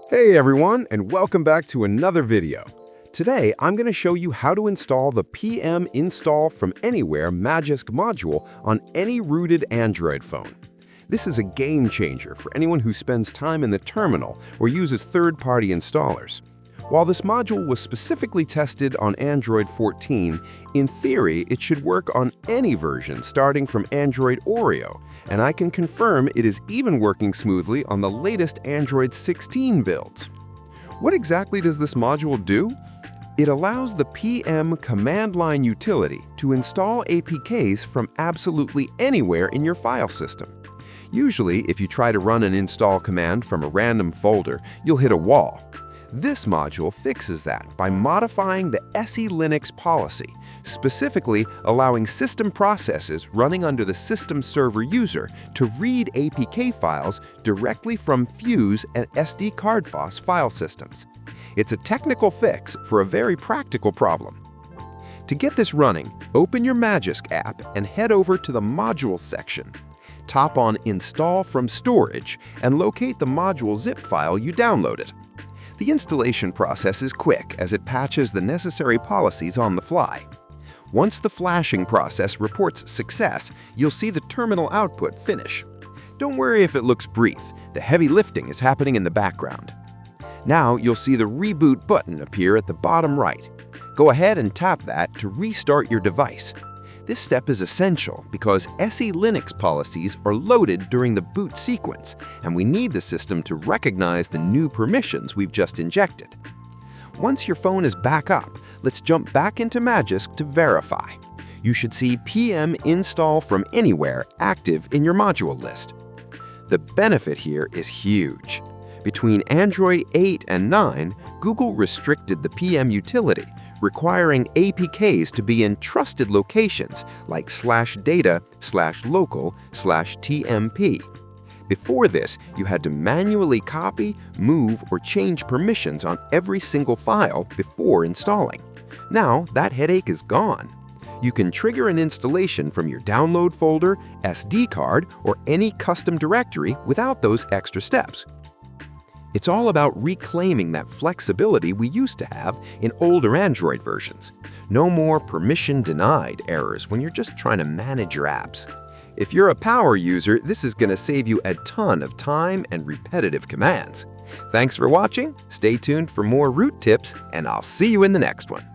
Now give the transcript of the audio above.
Hey everyone, and welcome back to another video. Today, I'm going to show you how to install the PM Install from Anywhere Magisk Module on any rooted Android phone. This is a game changer for anyone who spends time in the terminal or uses third-party installers. While this module was specifically tested on Android 14, in theory, it should work on any version starting from Android Oreo, and I can confirm it is even working smoothly on the latest Android 16 builds. What exactly does this module do? It allows the PM command line utility to install APKs from absolutely anywhere in your file system. Usually, if you try to run an install command from a random folder, you'll hit a wall. This module fixes that by modifying the SELinux policy, specifically allowing system processes running under the system server user to read APK files directly from Fuse and SD card FOS file systems. It's a technical fix for a very practical problem. To get this running, open your Magisk app and head over to the Modules section. Tap on Install from Storage and locate the module zip file you downloaded. The installation process is quick as it patches the necessary policies on the fly. Once the flashing process reports success, you'll see the terminal output finish. Don't worry if it looks brief, the heavy lifting is happening in the background. Now you'll see the reboot button appear at the bottom right. Go ahead and tap that to restart your device. This step is essential because SELinux policies are loaded during the boot sequence, and we need the system to recognize the new permissions we've just injected. Once your phone is back up, let's jump back into Magisk to verify. You should see PM Install from Anywhere active in your module list. The benefit here is huge. Between Android 8 and 9, Google restricted the PM utility, requiring APKs to be in trusted locations like /data/local/TMP. Before this, you had to manually copy, move, or change permissions on every single file before installing. Now, that headache is gone. You can trigger an installation from your download folder, SD card, or any custom directory without those extra steps. It's all about reclaiming that flexibility we used to have in older Android versions. No more permission denied errors when you're just trying to manage your apps. If you're a power user, this is going to save you a ton of time and repetitive commands. Thanks for watching, stay tuned for more root tips, and I'll see you in the next one.